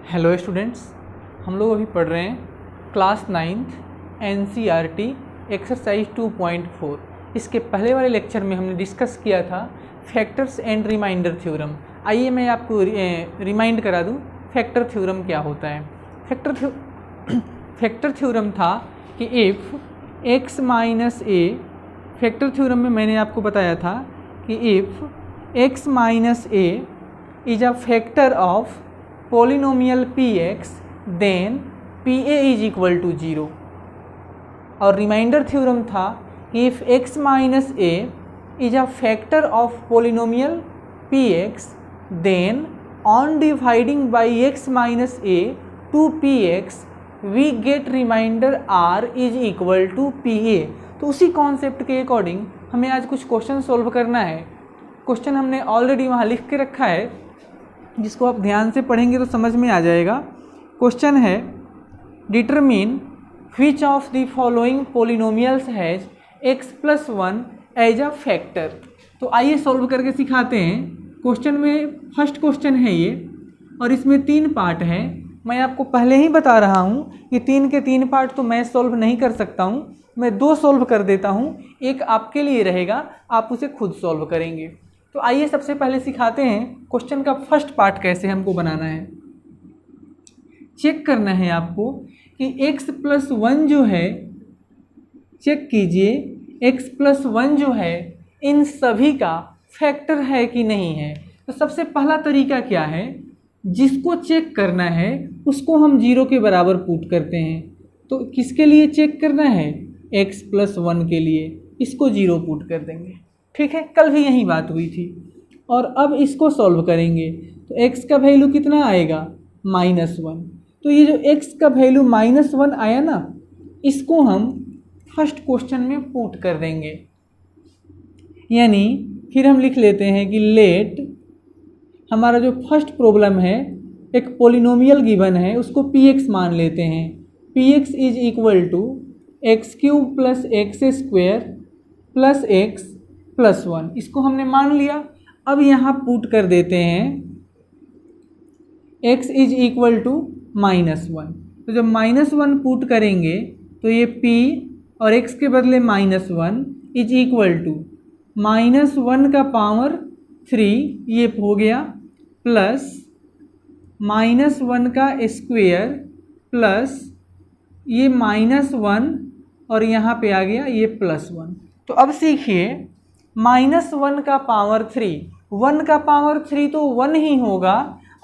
Hello students, हम लोग अभी पढ़ रहे हैं क्लास 9th NCERT एक्सरसाइज 2.4। इसके पहले वाले लेक्चर में हमने डिस्कस किया था फैक्टर्स एंड रिमाइंडर थ्योरम। आइए मैं आपको रिमाइंड करा दूं फैक्टर थ्योरम क्या होता है। फैक्टर थ्योरम था कि if x minus A, factor theorem में मैंने आपको बताया था कि if x minus A is a factor of polynomial px then pa is equal to 0। और रिमाइंडर थ्योरम था कि if x minus a is a factor of polynomial px then on dividing by x minus a to px we get remainder r is equal to pa। तो उसी concept के according हमें आज कुछ question solve करना है। Question हमने already वहाँ लिख के रखा है, जिसको आप ध्यान से पढ़ेंगे तो समझ में आ जाएगा। क्वेश्चन है determine which of the following polynomials has x plus 1 as a factor. तो आइए सॉल्व करके सिखाते हैं। क्वेश्चन में फर्स्ट क्वेश्चन है ये, और इसमें 3 पार्ट हैं। मैं आपको पहले ही बता रहा हूँ कि 3 के 3 पार्ट तो मैं सॉल्व नहीं कर सकता हूँ, मैं 2 सॉल्व कर देता हूँ, एक आपके लिए रहेगा, आप उसे खुद सॉल्व करेंगे। तो आइए सबसे पहले सिखाते हैं क्वेश्चन का फर्स्ट पार्ट कैसे हमको बनाना है। चेक करना है आपको कि x प्लस 1 जो है, चेक कीजिए x प्लस 1 जो है इन सभी का फैक्टर है कि नहीं है। तो सबसे पहला तरीका क्या है, जिसको चेक करना है उसको हम 0 के बराबर पुट करते हैं। तो किसके लिए चेक करना है, x प्लस 1 के लिए, इसको 0 पुट कर देंगे। ठीक है, कल भी यही बात हुई थी। और अब इसको सॉल्व करेंगे तो x का वैल्यू कितना आएगा, -1। तो ये जो x का वैल्यू -1 आया ना, इसको हम फर्स्ट क्वेश्चन में पुट कर देंगे। यानी फिर हम लिख लेते हैं कि लेट हमारा जो फर्स्ट प्रॉब्लम है, एक पोलिनोमियल गिवन है, उसको px मान लेते हैं। px is equal to x³ plus x² plus x plus 1, इसको हमने मान लिया। अब यहाँ पुट कर देते हैं x इज इक्वल टू -1। तो जब -1 पुट करेंगे तो ये p और x के बदले -1 इज इक्वल टू -1 का पावर 3, ये हो गया, प्लस -1 का स्क्वायर प्लस ये -1 और यहाँ पे आ गया ये +1। तो अब सीखिए -1 का पावर 3, 1 का पावर 3 तो 1 ही होगा,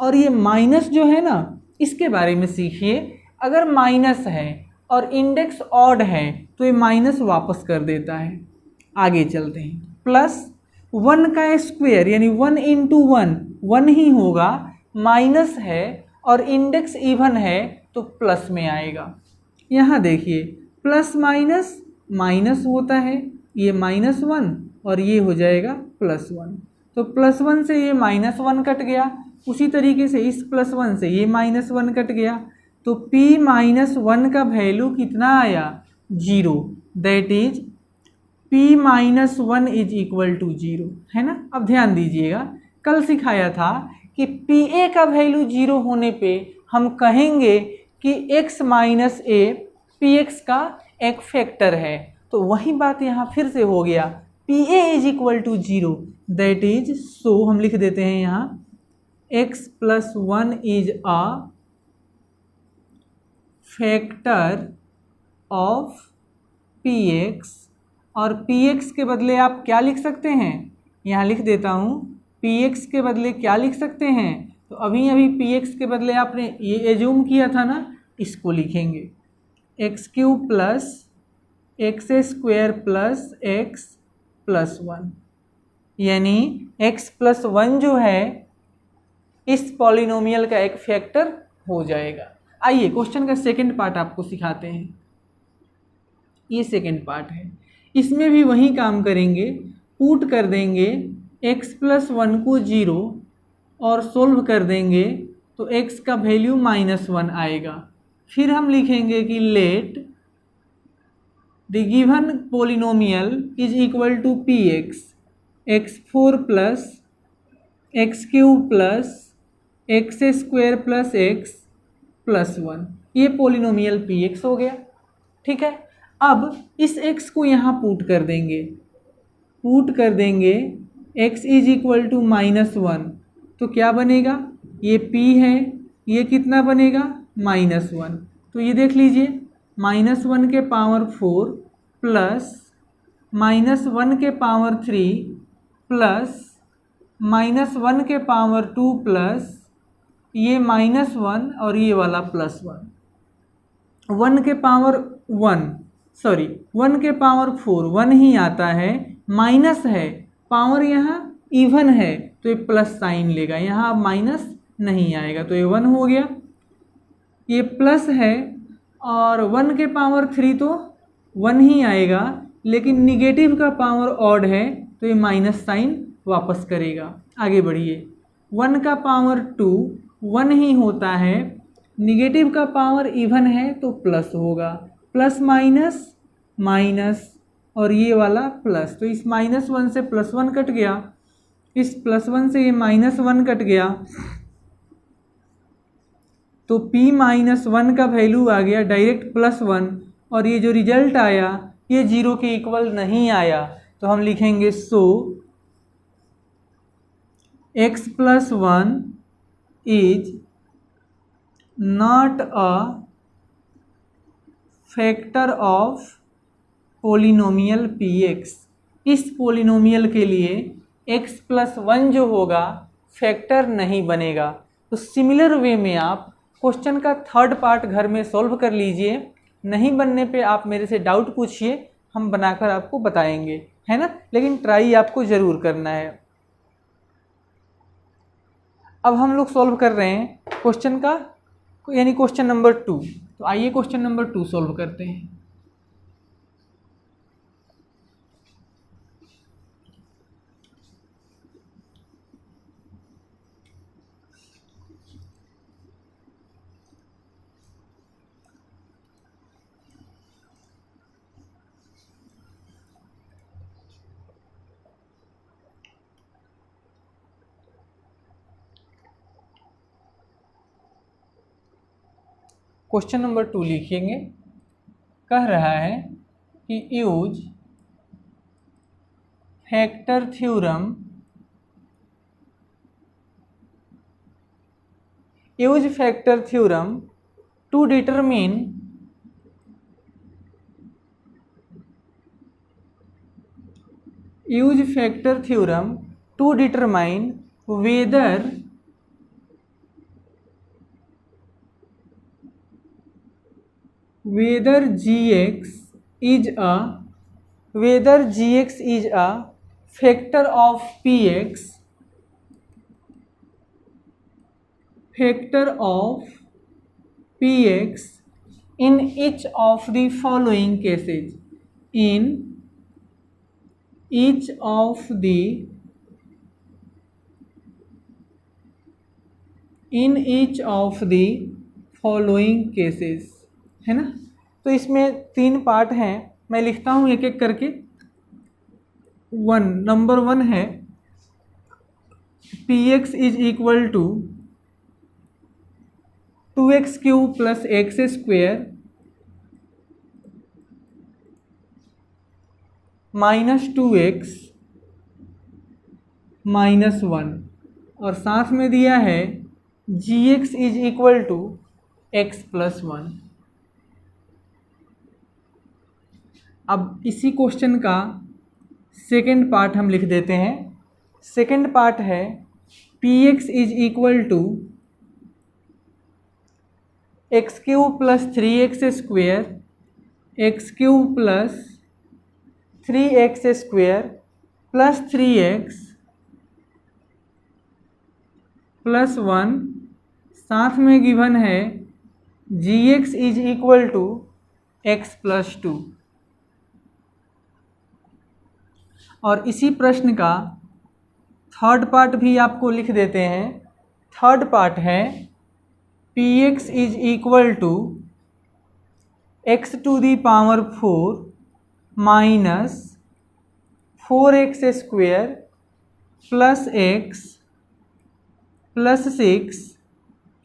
और ये माइनस जो है ना, इसके बारे में सीखिए। अगर माइनस है और इंडेक्स ऑड है तो ये माइनस वापस कर देता है। आगे चलते हैं, प्लस 1 का स्क्वायर यानी 1 इंटू 1 1 ही होगा, माइनस है और इंडेक्स इवन है तो प्लस में आएगा। यहाँ देखिए प्लस माइनस माइनस होता है, ये -1 और ये हो जाएगा +1। तो +1 से ये -1 कट गया, उसी तरीके से इस +1 से ये -1 कट गया। तो p -1 का वैल्यू कितना आया, 0। That is p -1 is equal to 0, है ना। अब ध्यान दीजिएगा, कल सिखाया था कि pa का वैल्यू 0 होने पे हम कहेंगे कि x माइनस a px का एक फैक्टर है। तो वही बात यहाँ फिर से हो गया, pa is equal to 0। That is, so हम लिख देते हैं यहाँ x plus 1 is a factor of px, और px के बदले आप क्या लिख सकते हैं, यहाँ लिख देता हूँ, px के बदले क्या लिख सकते हैं। तो अभी px के बदले आपने ये एज्यूम किया था ना, इसको लिखेंगे x³ plus x² plus x plus 1, यानी x प्लस 1 जो है इस पॉलिनोमियल का एक फैक्टर हो जाएगा। आइए क्वेश्चन का सेकंड पार्ट आपको सिखाते हैं। ये सेकंड पार्ट है, इसमें भी वही काम करेंगे, पुट कर देंगे x प्लस 1 को 0 और सोल्व कर देंगे तो x का वैल्यू -1 आएगा। फिर हम लिखेंगे कि let the given polynomial is equal to px, x4 plus x³ plus x² plus x +1। ये पोलिनोमियल px हो गया। ठीक है, अब इस x को यहाँ पुट कर देंगे, x इज इक्वल टू -1, तो क्या बनेगा, ये p है, ये कितना बनेगा -1। तो ये देख लीजिए, -1 के पावर 4 प्लस -1 के पावर 3 प्लस -1 के पावर 2 प्लस ये -1 और ये वाला +1, 1 के पावर 1 के पावर 4 1 ही आता है, माइनस है, पावर यहाँ इवन है तो ये प्लस साइन लेगा, यहाँ अब माइनस नहीं आएगा, तो ये 1 हो गया। ये प्लस है और 1 के पावर 3 तो 1 ही आएगा, लेकिन निगेटिव का पावर ऑड है तो ये माइनस साइन वापस करेगा। आगे बढ़िए, 1 का पावर 2 1 ही होता है, निगेटिव का पावर इवन है तो प्लस होगा, प्लस माइनस माइनस और ये वाला प्लस, तो इस -1 से +1 कट गया, इस +1 से ये -1 कट गया, तो p-1 का वैल्यू आ गया डायरेक्ट +1, और ये जो रिजल्ट आया ये 0 के इक्वल नहीं आया, तो हम लिखेंगे सो x + 1 is not a factor of polynomial px। इस पोलिनोमियल के लिए x + 1 जो होगा फैक्टर नहीं बनेगा। तो सिमिलर वे में आप क्वेश्चन का थर्ड पार्ट घर में सॉल्व कर लीजिए, नहीं बनने पे आप मेरे से डाउट पूछिए, हम बनाकर आपको बताएंगे, है ना, लेकिन ट्राई आपको ज़रूर करना है। अब हम लोग सॉल्व कर रहे हैं क्वेश्चन का, यानी क्वेश्चन नंबर 2। तो आइए क्वेश्चन नंबर 2 सॉल्व करते हैं। क्वेश्चन नंबर 2 लिखेंगे, कह रहा है कि use factor theorem to determine whether gx is a factor of px in each of the following cases, in each of the following cases, है ना। तो इसमें 3 पार्ट हैं, मैं लिखता हूँ एक एक करके। नंबर 1 है px is equal to 2x³ + x² -2x - 1, और साथ में दिया है gx is equal to x + 1। अब इसी क्वेश्चन का सेकेंड पार्ट हम लिख देते हैं। सेकेंड पार्ट है px is equal to x³ + 3x² x³ + 3x² + 3x + 1, साथ में गिवन है gx is equal to x + 2। और इसी प्रश्न का थर्ड पार्ट भी आपको लिख देते हैं। थर्ड पार्ट है px is equal to x⁴ minus 4x² + x + 6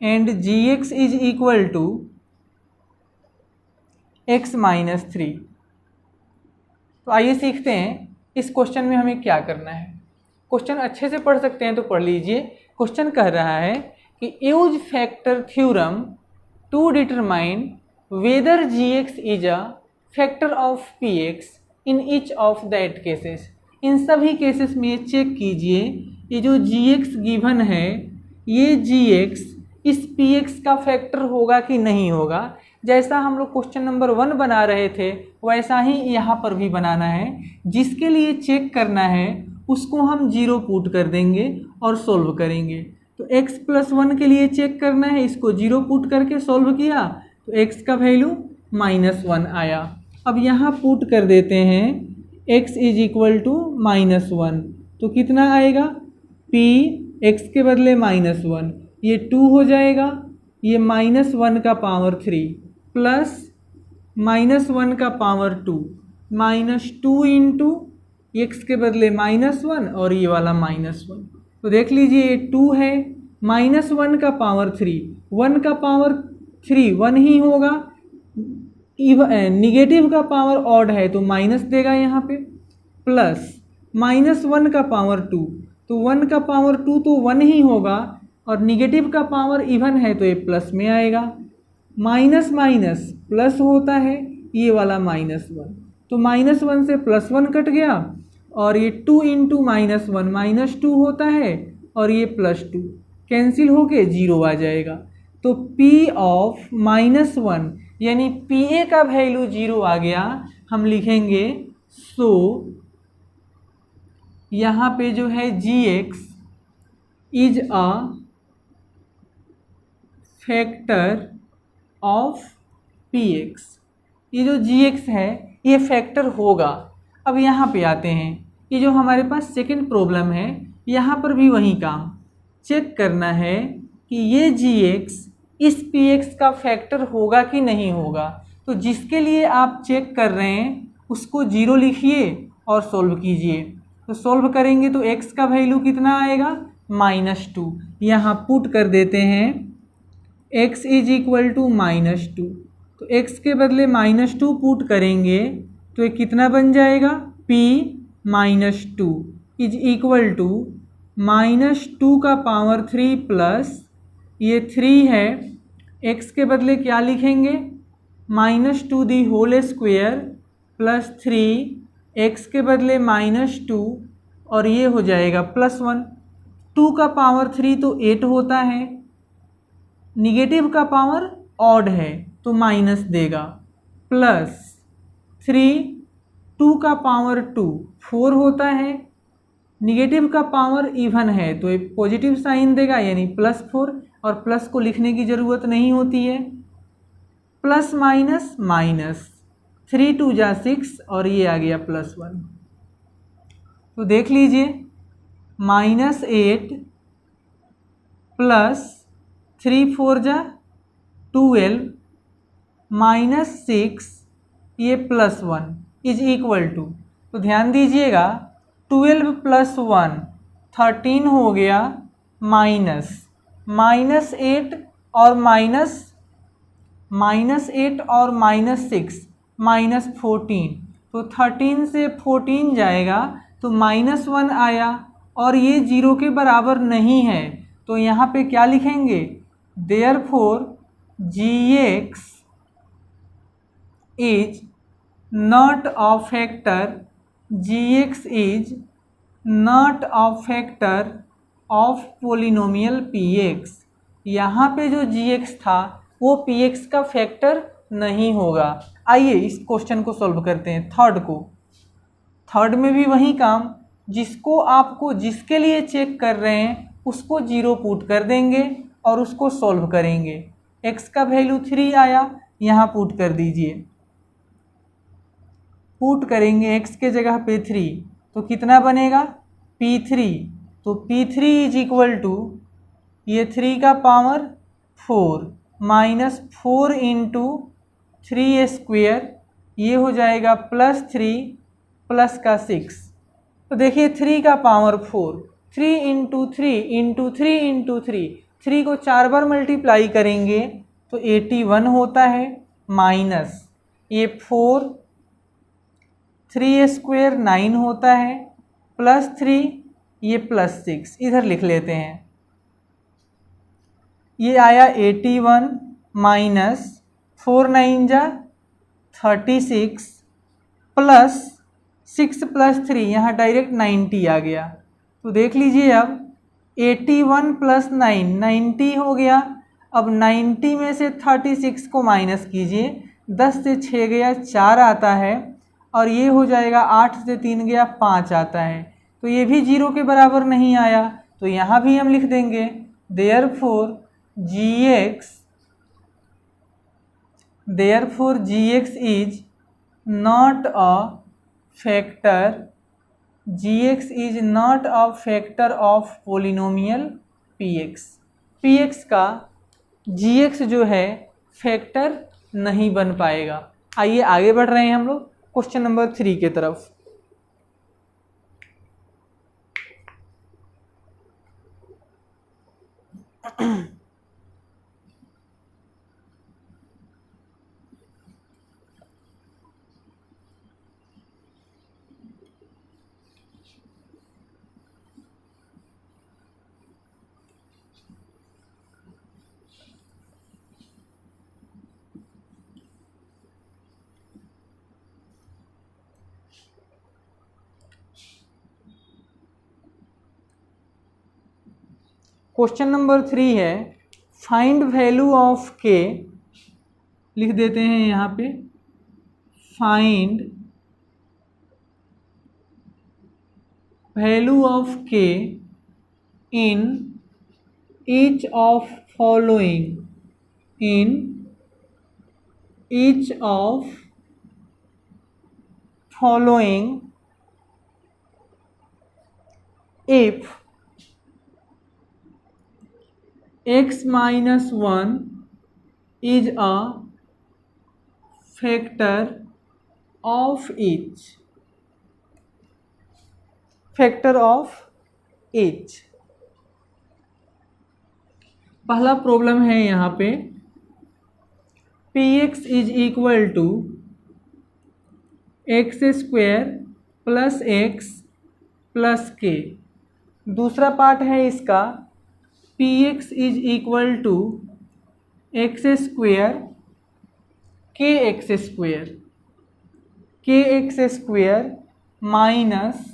and gx is equal to x minus 3। तो आइए सीखते हैं इस क्वेश्चन में हमें क्या करना है। क्वेश्चन अच्छे से पढ़ सकते हैं तो पढ़ लीजिए। क्वेश्चन कह रहा है कि use factor theorem to determine whether gx is a factor of px in each of that cases. इन सभी केसेस में चेक कीजिए ये जो gx गिवन है ये gx इस px का फैक्टर होगा कि नहीं होगा। जैसा हम लोग क्वेश्चन नंबर 1 बना रहे थे वैसा ही यहाँ पर भी बनाना है। जिसके लिए चेक करना है उसको हम 0 पुट कर देंगे और सोल्व करेंगे। तो x + 1 के लिए चेक करना है, इसको 0 पुट करके सोल्व किया तो x का वैल्यू -1 आया। अब यहाँ पुट कर देते हैं x इज इक्वल टू -1 तो कितना आएगा p x के बदले -1 ये 2 हो जाएगा, ये -1 का पावर 3 प्लस -1 का पावर 2 -2 इंटू एक्स के बदले -1 और ये वाला -1। तो देख लीजिए ये 2 है, -1 का पावर 3, 1 का पावर 3 1 ही होगा, निगेटिव का पावर ऑड है तो माइनस देगा यहाँ पे, प्लस -1 का पावर 2 तो 1 का पावर 2 तो 1 ही होगा और निगेटिव का पावर इवन है तो ये प्लस में आएगा। माइनस माइनस प्लस होता है, ये वाला -1 तो -1 से +1 कट गया और ये 2 इंटू -1 -2 होता है और ये +2 कैंसिल होके 0 आ जाएगा। तो P ऑफ -1 यानी PA का वैल्यू 0 आ गया। हम लिखेंगे सो यहाँ पे जो है gx is a factor of px। ये जो gx है ये फैक्टर होगा। अब यहाँ पे आते हैं, ये जो हमारे पास सेकंड प्रॉब्लम है यहाँ पर भी वही काम चेक करना है कि ये gx इस px का फैक्टर होगा कि नहीं होगा। तो जिसके लिए आप चेक कर रहे हैं उसको 0 लिखिए और सोल्व कीजिए। तो सोल्व करेंगे तो x का वैल्यू कितना आएगा -2। यहाँ पुट कर देते हैं x इज इक्वल टू -2 तो x के बदले -2 पुट करेंगे तो ये कितना बन जाएगा p -2 इज इक्वल टू -2 का पावर 3 प्लस ये 3 है, x के बदले क्या लिखेंगे -2 the whole square plus 3 x के बदले -2 और ये हो जाएगा +1। 2 का पावर 3 तो 8 होता है, निगेटिव का पावर ऑड है तो माइनस देगा, प्लस 3 2 का पावर 2 4 होता है, निगेटिव का पावर इवन है तो एक पॉजिटिव साइन देगा यानी +4 और प्लस को लिखने की ज़रूरत नहीं होती है, प्लस माइनस माइनस 3 2 जा 6 और ये आ गया +1। तो देख लीजिए -8 प्लस 3 4 जा 12 -6 ये +1 इज इक्वल टू, तो ध्यान दीजिएगा 12 + 1 13 हो गया, -8 और -8 और -6 -14 तो 13 से 14 जाएगा तो -1 आया और ये 0 के बराबर नहीं है तो यहाँ पे क्या लिखेंगे therefore gx is not a factor, gx is not a factor of polynomial px। यहाँ पे जो gx था वो px का फैक्टर नहीं होगा। आइए इस क्वेश्चन को सॉल्व करते हैं, थर्ड को। थर्ड में भी वही काम, जिसको आपको जिसके लिए चेक कर रहे हैं उसको 0 पुट कर देंगे और उसको सॉल्व करेंगे। x का वैल्यू 3 आया, यहाँ पुट कर दीजिए, पुट करेंगे x के जगह पे 3 तो कितना बनेगा P3। तो P3 इज इक्वल टू ये 3 का पावर 4 -4 इंटू 3 स्क्वेयर, ये हो जाएगा +3 प्लस का 6। तो देखिए 3 का पावर 4, 3 इंटू 3 इंटू 3 इंटू 3 3 को 4 बार मल्टीप्लाई करेंगे तो 81 होता है, माइनस ये 4, 3 स्क्वायर 9 होता है, प्लस 3 ये प्लस 6, इधर लिख लेते हैं। ये आया 81 माइनस 4 9 जा 36 प्लस 6 प्लस 3, यहाँ डायरेक्ट 90 आ गया। तो देख लीजिए अब 81 प्लस 9 90 हो गया। अब 90 में से 36 को माइनस कीजिए, 10 से 6 गया 4 आता है, और ये हो जाएगा 8 से 3 गया 5 आता है। तो ये भी 0 के बराबर नहीं आया, तो यहाँ भी हम लिख देंगे therefore gx is not a factor of polynomial px। px का gx जो है फैक्टर नहीं बन पाएगा। आइए आगे बढ़ रहे हैं हम लोग क्वेश्चन नंबर 3 के तरफ। क्वेश्चन नंबर 3 है फाइंड वैल्यू ऑफ के, लिख देते हैं यहाँ पे फाइंड वैल्यू ऑफ के इन each of following if x minus 1 is a factor of each। पहला प्रॉब्लम है यहाँ पे px is equal to x square plus x plus k. दूसरा पार्ट है इसका px is equal to x square k x square minus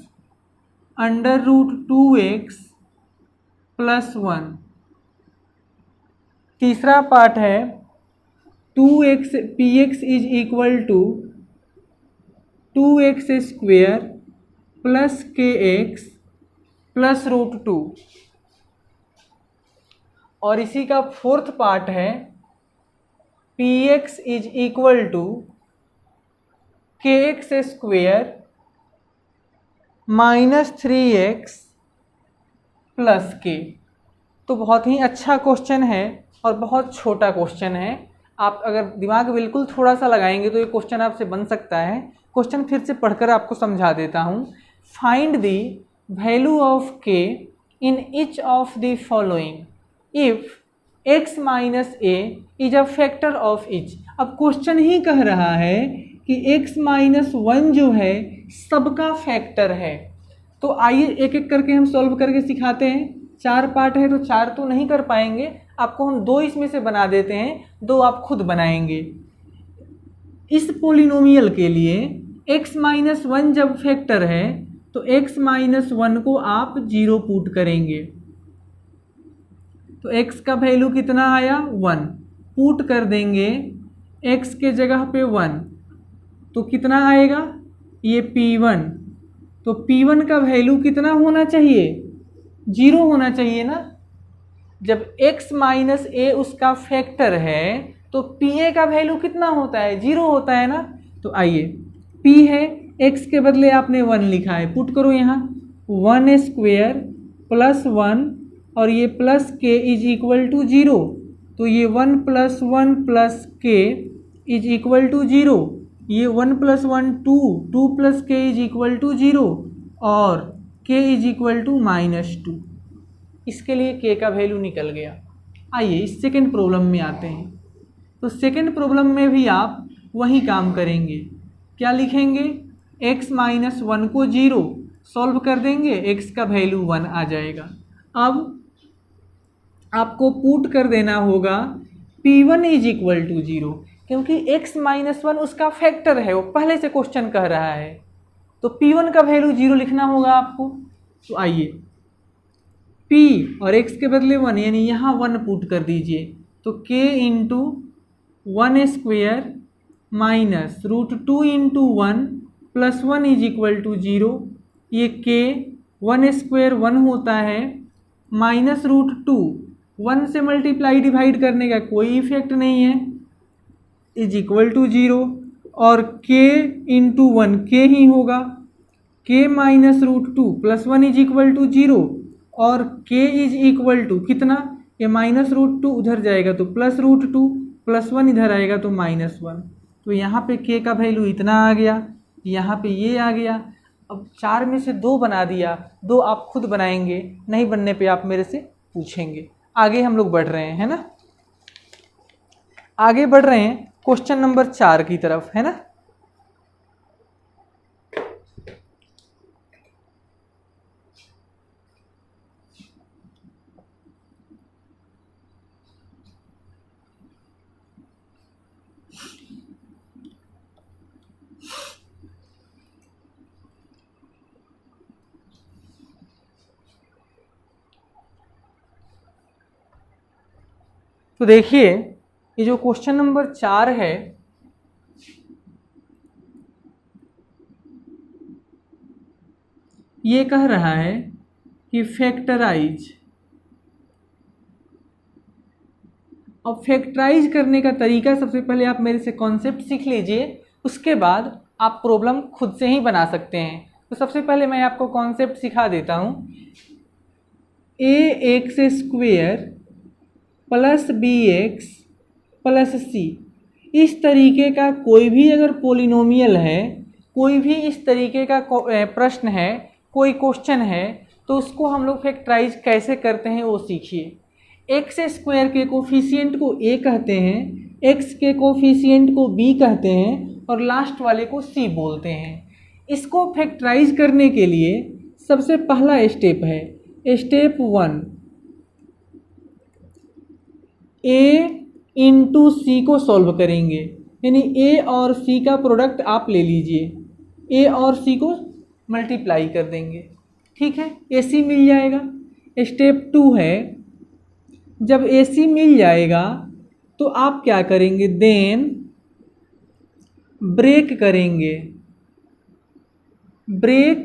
under root 2x plus 1। तीसरा part है 2x px is equal to 2x square plus kx plus root 2। और इसी का fourth part है px is equal to kx square minus 3x plus k. तो बहुत ही अच्छा question है और बहुत छोटा क्वेश्चन है। आप अगर दिमाग बिल्कुल थोड़ा सा लगाएंगे तो ये क्वेश्चन आपसे बन सकता है। क्वेश्चन फिर से पढ़कर आपको समझा देता हूँ। फाइंड द वैल्यू ऑफ के इन each of the following if x minus A is a factor of each. अब क्वेश्चन ही कह रहा है कि x माइनस 1 जो है सबका फैक्टर है। तो आइए एक एक करके हम सॉल्व करके सिखाते हैं। 4 पार्ट है तो 4 तो नहीं कर पाएंगे, आपको हम 2 इसमें से बना देते हैं, 2 आप खुद बनाएंगे। इस पोलिनोमियल के लिए x माइनस 1 जब फैक्टर है तो x माइनस 1 को आप 0 पुट करेंगे तो x का वैल्यू कितना आया 1। पुट कर देंगे x के जगह पे 1 तो कितना आएगा ये p1। तो p1 का वैल्यू कितना होना चाहिए 0 होना चाहिए ना। जब x माइनस ए उसका फैक्टर है तो pa का वैल्यू कितना होता है 0 होता है ना। तो आइए p है, x के बदले आपने 1 लिखा है, पुट करो यहाँ 1 स्क्वायर प्लस 1 और ये प्लस के इज इक्वल टू 0। तो ये 1 प्लस 1 प्लस के इज इक्वल टू 0। ये 1 प्लस 1 2, 2 प्लस के इज इक्वल टू 0 और के इज इक्वल टू -2। इसके लिए के का वैल्यू निकल गया। आइए इस सेकेंड प्रॉब्लम में आते हैं। तो सेकेंड प्रॉब्लम में भी आप वही काम करेंगे। क्या लिखेंगे? x माइनस 1 को 0 सॉल्व कर देंगे, x का वैल्यू 1 आ जाएगा। अब आपको पुट कर देना होगा P1 इज इक्वल टू 0, क्योंकि x माइनस 1 उसका फैक्टर है, वो पहले से क्वेश्चन कह रहा है, तो P1 का वैल्यू 0 लिखना होगा आपको। तो आइए P और x के बदले 1 यानी यहाँ 1 पुट कर दीजिए, तो k into 1 square minus √2 into 1 plus 1 is equal to 0। ये k 1 स्क्वेयर 1 होता है, माइनस √2 1 से मल्टीप्लाई डिवाइड करने का कोई इफेक्ट नहीं है, इज इक्वल टू 0। और k इंटू 1 k ही होगा, k minus √2 plus 1 is equal to 0। और k इज इक्वल टू कितना? ये माइनस √2 उधर जाएगा तो प्लस √2, प्लस 1 इधर आएगा तो माइनस 1। तो यहाँ पे k का वैल्यू इतना आ गया, यहाँ पे ये आ गया। अब 4 में से 2 बना दिया, 2 आप खुद बनाएंगे, नहीं बनने पे आप मेरे से पूछेंगे। आगे हम लोग बढ़ रहे हैं, है ना, आगे बढ़ रहे हैं क्वेश्चन नंबर 4 की तरफ, है ना। तो देखिए ये जो क्वेश्चन नंबर 4 है, ये कह रहा है कि फैक्टराइज। अब फैक्टराइज करने का तरीका सबसे पहले आप मेरे से कॉन्सेप्ट सीख लीजिए, उसके बाद आप प्रॉब्लम खुद से ही बना सकते हैं। तो सबसे पहले मैं आपको कॉन्सेप्ट सिखा देता हूँ। ax² plus bx plus c, इस तरीके का कोई भी अगर पोलिनोमियल है, कोई भी इस तरीके का प्रश्न है, कोई क्वेश्चन है, तो उसको हम लोग फैक्टराइज कैसे करते हैं वो सीखिए। x² के कोफिशिएंट को a कहते हैं, x के कोफिशिएंट को b कहते हैं और लास्ट वाले को c बोलते हैं। इसको फैक्टराइज करने के लिए सबसे पहला स्टेप है स्टेप 1, a इंटू सी को सॉल्व करेंगे, यानी a और c का प्रोडक्ट आप ले लीजिए, a और c को मल्टीप्लाई कर देंगे, ठीक है, ac मिल जाएगा। स्टेप 2 है, जब ac मिल जाएगा तो आप क्या करेंगे, देन ब्रेक करेंगे, ब्रेक